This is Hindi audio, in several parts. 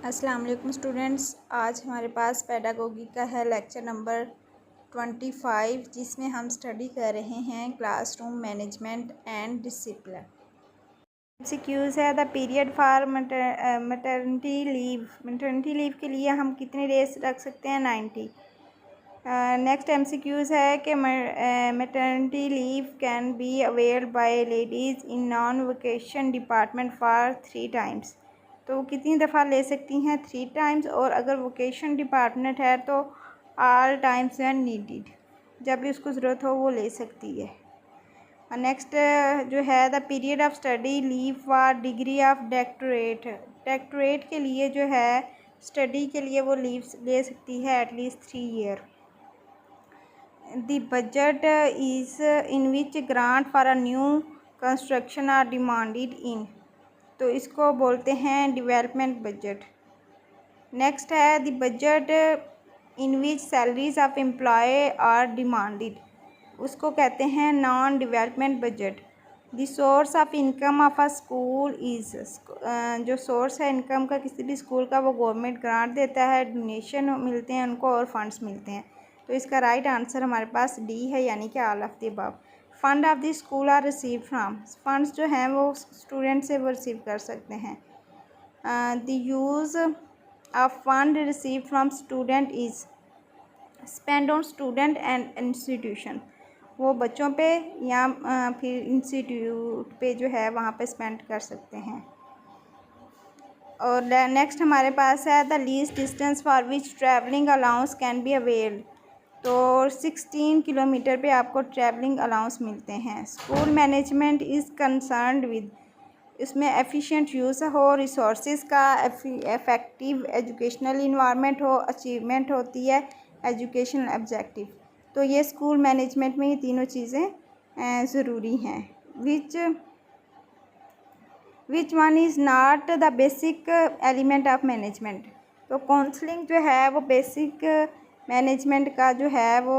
अस्सलाम वालेकुम स्टूडेंट्स। आज हमारे पास पेडागोगी का है लेक्चर नंबर 25, जिसमें हम स्टडी कर रहे हैं classroom management and discipline. MCQs है the period for maternity leave. Maternity leave के लिए हम कितने डेज रख सकते हैं? 90। नेक्स्ट एमसीक्यूज़ है कि maternity leave can be availed by ladies in non vocation department for 3 times. तो वो कितनी दफ़ा ले सकती हैं? 3 टाइम्स। और अगर वोकेशन डिपार्टमेंट है तो ऑल टाइम्स व्हेन नीडेड, जब भी उसको ज़रूरत हो वो ले सकती है। और नेक्स्ट जो है the period of study leave for degree of doctorate. Doctorate के लिए जो है स्टडी के लिए वो लीव ले सकती है at least 3 year. The budget is in which grant for a new construction are demanded in. तो इसको बोलते हैं डेवलपमेंट बजट। नेक्स्ट है the budget in which salaries of employ are demanded, उसको कहते हैं non development budget. The source of income of a school is, जो सोर्स है इनकम का किसी भी स्कूल का वो गवर्नमेंट ग्रांट देता है, डोनेशन मिलते हैं उनको और फंड्स मिलते हैं। तो इसका राइट आंसर हमारे पास डी है, यानी कि all of the above. Fund of the school are receive from, funds जो हैं वो स्टूडेंट से वो रिसीव कर सकते हैं। The use of fund receive from student is spend on student and institution, वो बच्चों पे या फिर इंस्टीट्यूट पे जो है वहाँ पे स्पेंड कर सकते हैं। और नेक्स्ट हमारे पास है the least distance for which travelling allowance can be availed. तो 16 किलोमीटर पे आपको ट्रैवलिंग अलाउंस मिलते हैं। School management is concerned with, इसमें एफिशिएंट यूज़ हो रिसोर्सेज का, इफ़ेक्टिव एजुकेशनल इन्वायरमेंट हो, अचीवमेंट होती है एजुकेशनल ऑब्जेक्टिव। तो ये स्कूल मैनेजमेंट में ये तीनों चीज़ें ज़रूरी हैं। Which one is not the basic element of management. तो काउंसलिंग जो है वो बेसिक मैनेजमेंट का जो है वो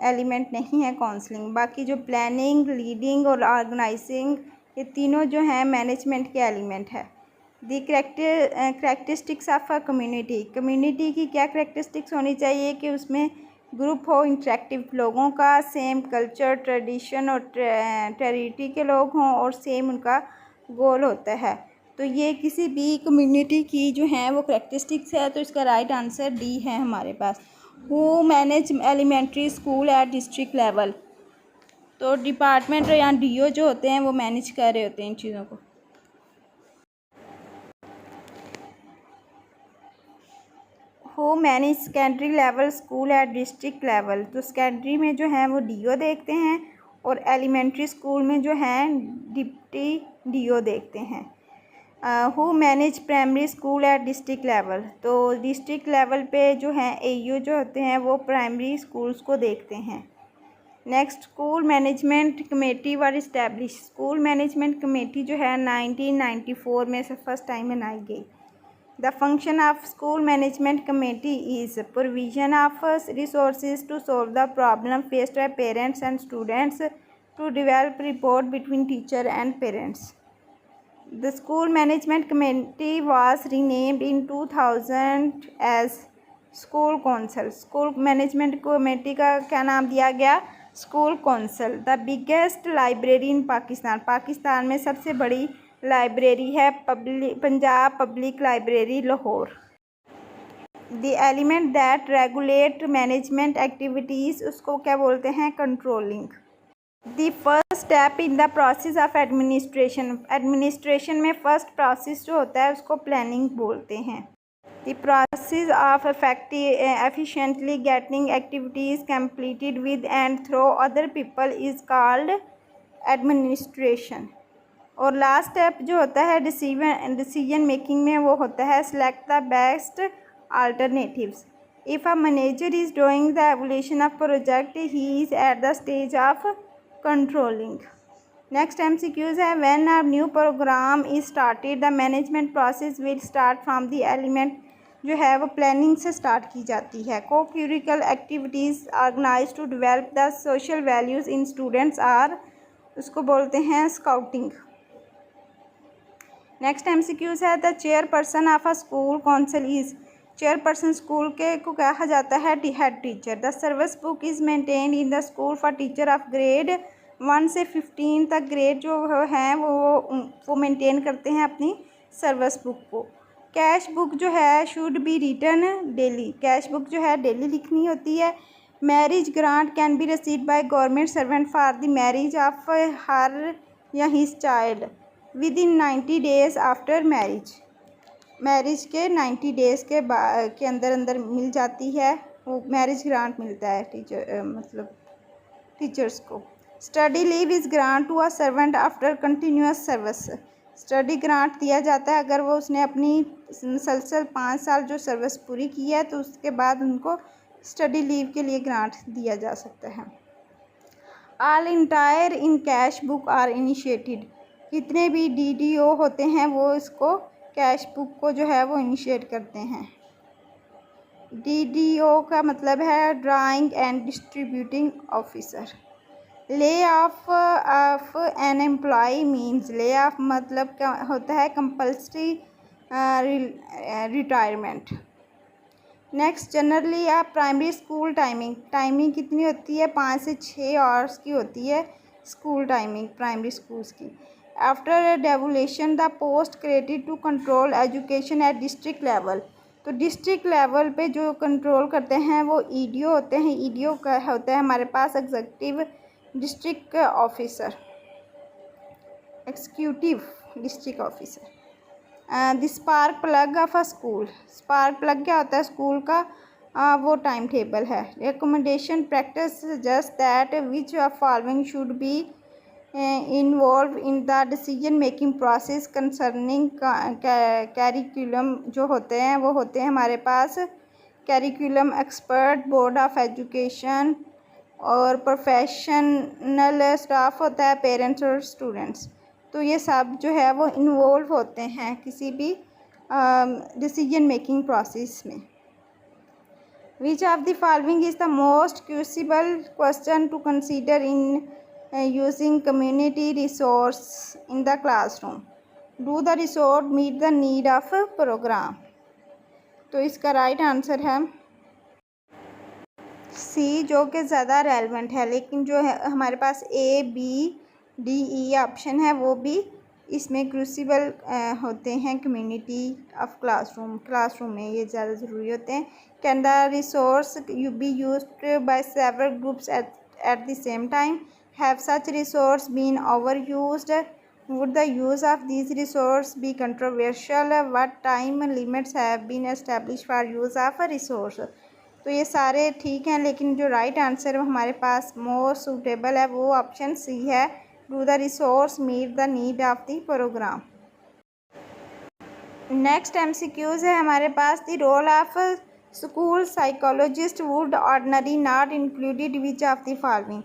एलिमेंट नहीं है काउंसलिंग। बाकी जो प्लानिंग, लीडिंग और ऑर्गेनाइजिंग, ये तीनों जो हैं मैनेजमेंट के एलिमेंट है। The characteristics of a community, community की क्या करेक्टरिस्टिक्स होनी चाहिए कि उसमें ग्रुप हो इंटरेक्टिव लोगों का, सेम कल्चर, ट्रेडिशन और टेरिटरी के लोग हों और सेम उनका गोल होता है। तो ये किसी भी कम्युनिटी की जो हैं वो करेक्टरिस्टिक्स है। तो इसका राइट आंसर डी है हमारे पास। Who manage elementary school at district level. तो डिपार्टमेंट या डीओ जो होते हैं वो मैनेज कर रहे होते हैं इन चीज़ों को। Who manage secondary level school at district level. तो सेकेंडरी में जो है वो डीओ देखते हैं और एलिमेंट्री स्कूल में जो है डिप्टी डीओ देखते हैं। Who manage primary school at district level. तो डिस्ट्रिक्ट लेवल पे जो है एयू जो होते हैं वो प्राइमरी स्कूल्स को देखते हैं। Next school management committee were establish. School management committee जो है 1994 में से फर्स्ट टाइम बनाई गई। The function of school management committee is provision of resources to solve the problem faced by parents and students, to develop report between teacher and parents. The school management committee was renamed in 2000 as school council. School management committee का क्या नाम दिया गया? School council. The biggest library in Pakistan. Pakistan में सबसे बड़ी लाइब्रेरी है Punjab public library Lahore. The element that regulate management activities, उसको क्या बोलते हैं? Controlling. The first step in the process of administration. Administration में फर्स्ट प्रोसेस जो होता है उसको प्लानिंग बोलते हैं। The process of efficiently getting activities completed with and through other people is called administration. और लास्ट स्टेप जो होता है डिसीजन मेकिंग में वो होता है select the best alternatives. If a manager is doing the evolution of project he is at the stage of controlling. Next MCQs है when a new programme is started the management process will start from the element, जो है वो प्लानिंग से स्टार्ट की जाती है। Co curricular activities organise to develop the social values in students are, उसको बोलते हैं स्काउटिंग। नेक्स्ट MCQs है the chairperson of a school council is. Chairperson school के को कहा जाता है head teacher. The service book is maintained in the school for teacher of grade 1 से 15 तक ग्रेड जो हैं वो मेंटेन करते हैं अपनी सर्विस बुक को। कैश बुक जो है should be written daily. Cash book जो है डेली लिखनी होती है। Marriage grant can be received by government servant for the marriage of her or his child within 90 days after marriage. Marriage के 90 डेज़ के अंदर मिल जाती है वो मैरिज ग्रांट मिलता है टीचर्स को। Study leave is grant to a servant after continuous service. Study grant दिया जाता है अगर वो उसने अपनी मुसलसल 5 साल जो सर्विस पूरी की है तो उसके बाद उनको स्टडी लीव के लिए ग्रांट दिया जा सकता है। All entire in cash book are initiated. कितने भी DDO होते हैं वो इसको कैश बुक को जो है वो इनिशिएट करते हैं। DDO का मतलब है drawing and distributing officer. Lay off an employ means, lay off मतलब क्या होता है compulsory retirement. Next generally primary school timing कितनी होती है 5 से 6 आवर्स की होती है स्कूल टाइमिंग प्राइमरी स्कूल्स की। After devolution the post created to control education at district level. तो डिस्ट्रिक्ट लेवल पे जो कंट्रोल करते हैं वो EDO होते हैं। EDO का होता है हमारे पास executive district officer, executive district officer. The spark plug of a school. Spark plug क्या होता है स्कूल का वो टाइम टेबल है। Recommendation practice just that which of following should be involve in the decision making process concerning curriculum. जो होते हैं वो होते हैं हमारे पास curriculum expert, board of education और प्रोफेशनल स्टाफ होता है, पेरेंट्स और स्टूडेंट्स। तो ये सब जो है वो इन्वॉल्व होते हैं किसी भी डिसीजन मेकिंग प्रोसेस में। Which of the following is the most crucible question to consider in using community resource in the classroom? Do the resource meet the need of a program? तो इसका राइट आंसर है C जो कि ज़्यादा रेलेवेंट है, लेकिन जो है हमारे पास A, B, D, E option है वो भी इसमें क्रूसिबल होते हैं। कम्युनिटी ऑफ क्लासरूम में ये ज़्यादा ज़रूरी होते हैं। Can the resource be used by several groups at the same time? Have such resource been overused? Would the use of these resources be controversial? What time limits have been established for use of a resource? तो ये सारे ठीक हैं, लेकिन जो राइट आंसर हमारे पास मोस्ट सूटेबल है वो ऑप्शन C है। Do the resource meet the need of the program? Next MCQs है हमारे पास the role of school psychologist would ordinary not included which of the following.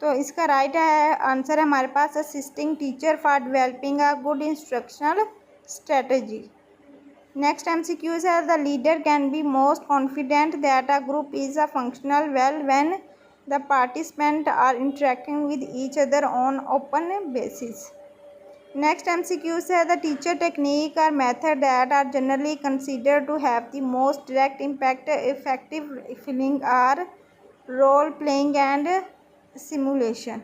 तो इसका राइट आंसर है हमारे पास assisting teacher for developing a good instructional strategy. Next MCQs है the leader can be most confident that a group is a functional well when the participant are interacting with each other on open basis. Next MCQs है द टीचर टेक्निक और method that are generally considered to have the most direct impact effective feeling are role playing and simulation.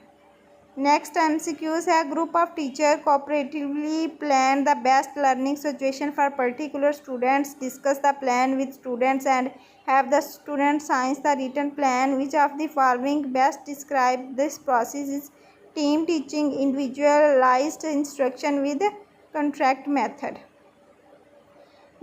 Next MCQs है group of teachers cooperatively plan the best learning situation for particular students. Discuss the plan with students and have the students sign the written plan. Which of the following best describe this process? Is team teaching, individualized instruction with contract method.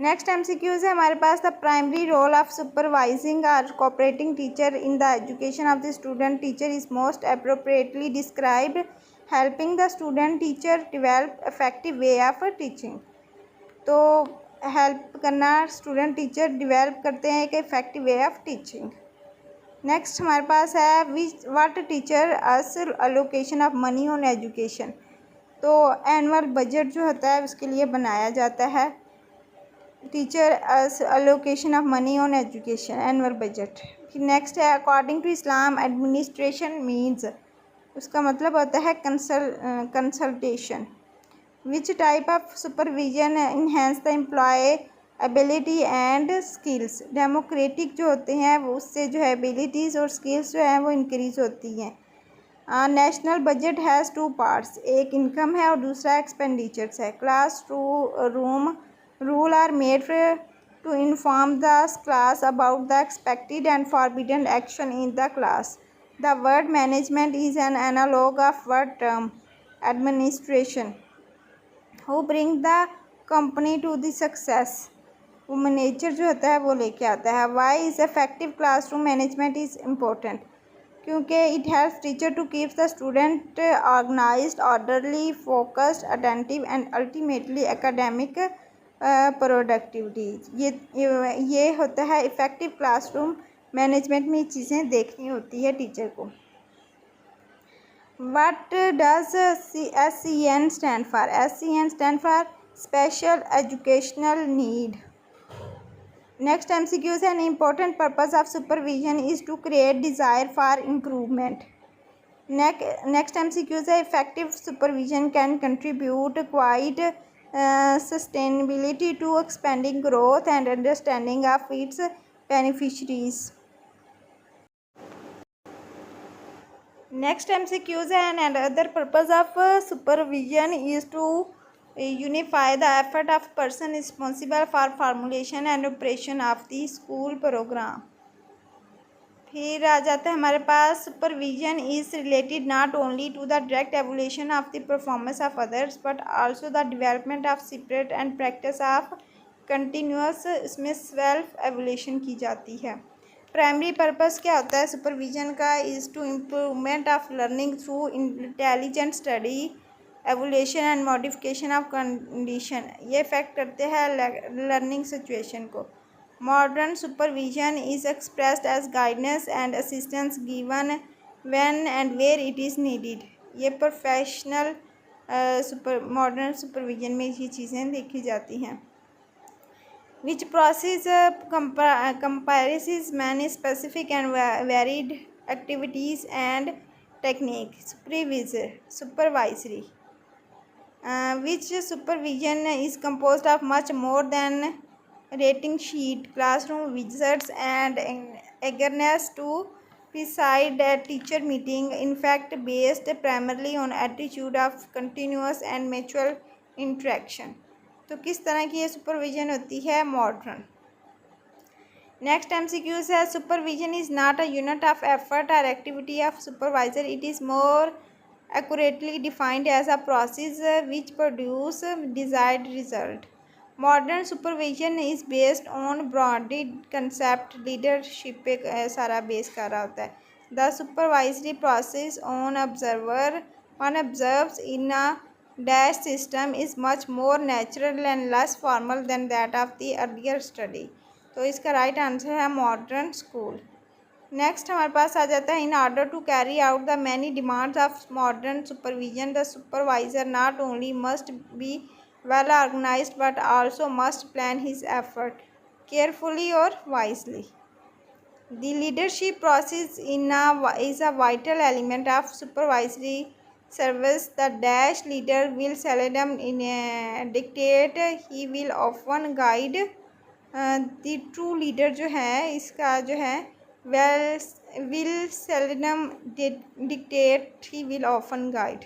Next MCQs है हमारे पास the primary role of supervising और cooperating teacher in the education of the student teacher is most appropriately described helping the student teacher develop effective way of teaching. तो हेल्प करना स्टूडेंट टीचर डेवलप करते हैं एक effective way of teaching. Next हमारे पास है what teacher's allocation of money on education. तो एनुअल बजट जो होता है उसके लिए बनाया जाता है teacher's allocation of money on education annual budget. Next है according to Islam administration means, उसका मतलब होता है consultation. Which type of supervision enhance the employability and skills? Democratic जो होते हैं वो उससे जो है एबिलिटीज़ और स्किल्स जो हैं वो इंक्रीज़ होती हैं। National budget has two parts, एक इनकम है और दूसरा एक्सपेंडिचर्स है। Class room rule are made to inform the class about the expected and forbidden action in the class. The word management is an analog of word term administration. Who bring the company to the success, वो मैनेजर जो होता है वो लेके आता है। Why is effective classroom management is important, क्योंकि it helps teacher to keep the student organised, orderly, focused, attentive and ultimately academic productivity. ये होता है इफ़ेक्टिव क्लासरूम मैनेजमेंट में चीज़ें देखनी होती है टीचर को। What does SEN stand for? SEN stand for Special Educational Need. Next MCQ is an important purpose of supervision is to create desire for improvement. Next MCQ is effective supervision can contribute quite sustainability to expanding growth and understanding of its beneficiaries. Next MCQs and another purpose of supervision is to unify the effort of person responsible for formulation and operation of the school program. फिर आ जाता है हमारे पास supervision is related not only to the direct evolution of the performance of others but also the development of separate and practice of continuous, इसमें सेल्फ एवोल्यूशन की जाती है। प्राइमरी पर्पस क्या होता है सुपरविजन का? Is to improvement of learning through intelligent study, evolution and modification of condition. ये इफेक्ट करते हैं लर्निंग सिचुएशन को। Modern supervision is expressed as guidance and assistance given when and where it is needed. ये प्रोफेशनल मॉडर्न सुपरविजन में ये चीज़ें देखी जाती हैं। Which process comprises many specific and varied activities and techniques? Supervisory. Which supervision is composed of much more than rating sheet, classroom visits, and eagerness to preside at teacher meeting. In fact, based primarily on attitude of continuous and mutual interaction. तो किस तरह की ये सुपरविजन होती है? मॉडर्न। नेक्स्ट MCQs है supervision is not a unit of effort और activity of supervisor, it is more accurately defined as a process which produce desired result. Modern supervision is based on broadly concept leadership पे सारा बेस कर रहा होता है। The supervisory process on one observes in a dash system is much more natural and less formal than that of the earlier study. तो इसका राइट आंसर है मॉडर्न स्कूल। नेक्स्ट हमारे पास आ जाता है in order to carry out the many demands of modern supervision the supervisor not only must be well organised but also must plan his effort carefully और wisely. The leadership process is a vital element of supervisory service. The dash leader will seldom dictate, he will often guide. The true leader जो है इसका जो है will seldom dictate, he will often guide।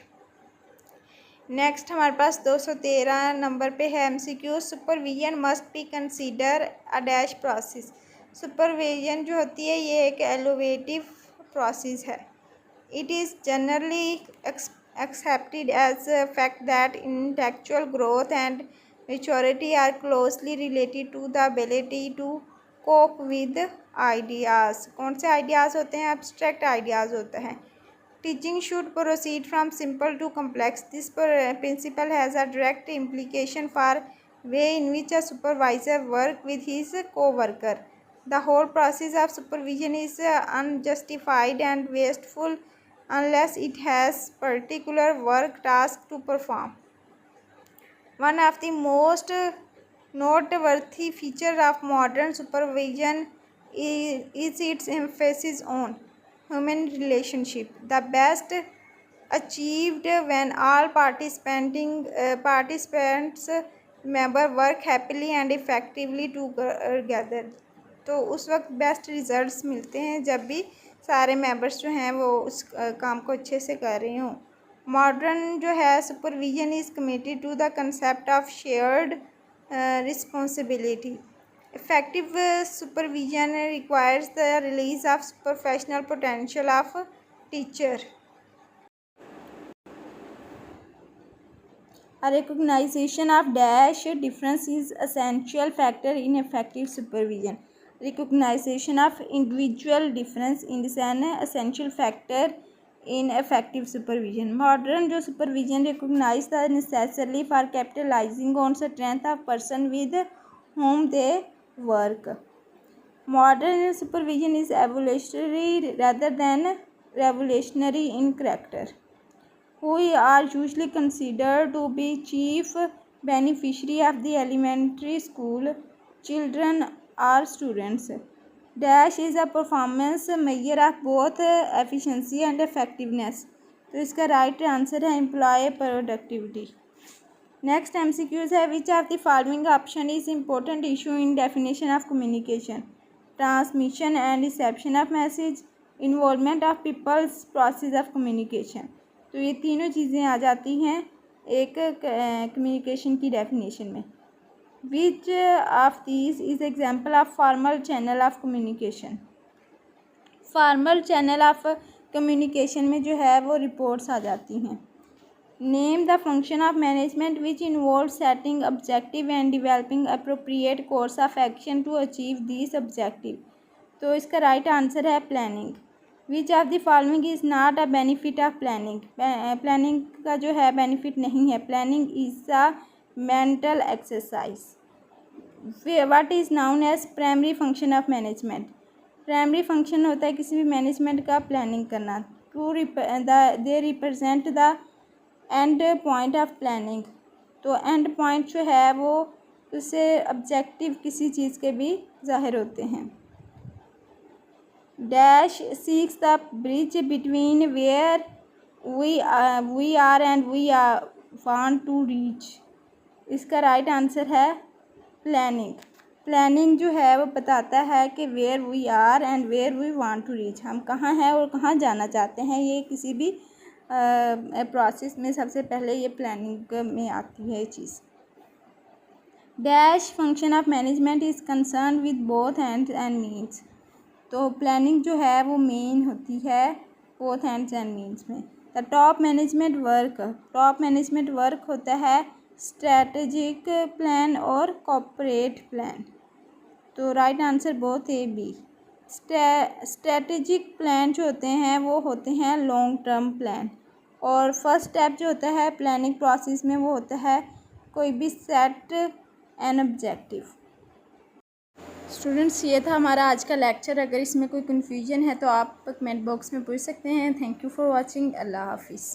Next हमारे पास 213 नंबर पे है MCQ supervision must be consider a dash process. Supervision जो होती है ये एक एलोवेटिव प्रोसेस है। It is generally accepted as a fact that intellectual growth and maturity are closely related to the ability to cope with ideas. कौन से आइडियाज़ होते हैं? एब्स्ट्रैक्ट आइडियाज़ होते हैं। Teaching should proceed from simple to complex. This principle has a direct implication for way in which a supervisor work with his co-worker. The whole process of supervision is unjustified and wasteful unless it has particular work task to perform. One of the most noteworthy features of modern supervision is its emphasis on human relationship. The best achieved when all participants member work happily and effectively together। तो उस वक्त बेस्ट रिजल्ट्स मिलते हैं जब भी सारे मेंबर्स जो हैं वो उस काम को अच्छे से कर रहे हों। मॉडर्न जो है supervision is committed to the concept of shared responsibility. Effective supervision requires the release of professional potential of teacher. A recognition of dash difference is essential factor in effective supervision. Recognition of individual difference is an essential factor in effective supervision. Modern जो supervision recognize the necessity for capitalizing on strength of person with whom they work. Modern supervision is evolutionary rather than revolutionary in character. Who are usually considered to be chief beneficiary of the elementary school children or students. Dash is a performance measure of both efficiency and effectiveness। तो इसका राइट आंसर है एम्प्लॉय प्रोडक्टिविटी। नेक्स्ट MCQs है which of the following option is important issue in definition of communication. Transmission and reception of message, involvement of peoples process of communication. तो ये तीनों चीज़ें आ जाती हैं एक कम्युनिकेशन की डेफिनेशन में। Which of these is example of formal channel of communication. Formal channel of communication में जो है वो रिपोर्ट्स आ जाती हैं। Name the function of management which involve setting objective and developing appropriate course of action to achieve this objective. तो इसका राइट आंसर है planning. Which of the following is not a benefit of planning. Planning का जो है बेनिफिट नहीं है। Planning is a mental exercise. What is known as primary function of management. Primary function होता है किसी भी मैनेजमेंट का प्लानिंग करना। They represent the end point of planning. तो एंड पॉइंट जो है वो उससे ऑब्जेक्टिव किसी चीज़ के भी ज़ाहिर होते हैं। Dash seeks the bridge between where we are and we want to reach। इसका राइट आंसर है प्लानिंग। प्लानिंग जो है वो बताता है कि where we are and where we want to reach, हम कहाँ हैं और कहाँ जाना चाहते हैं। ये किसी भी प्रोसेस में सबसे पहले ये प्लानिंग में आती है ये चीज़। Dash function of management is concern with both hands and means. तो प्लानिंग जो है वो मेन होती है बोथ हैंड्स एंड मीन्स में। The top management work, top management work होता है स्ट्रैटेजिक प्लान और कॉर्पोरेट प्लान। तो right answer both A B. Strategic plan जो होते हैं वो होते हैं लॉन्ग टर्म प्लान, और फर्स्ट स्टेप जो होता है प्लानिंग प्रोसेस में वो होता है कोई भी सेट एन ऑब्जेक्टिव। स्टूडेंट्स ये था हमारा आज का लेक्चर। अगर इसमें कोई कन्फ्यूजन है तो आप कमेंट बॉक्स में पूछ सकते हैं। Thank you for watching. अल्लाह हाफिज़।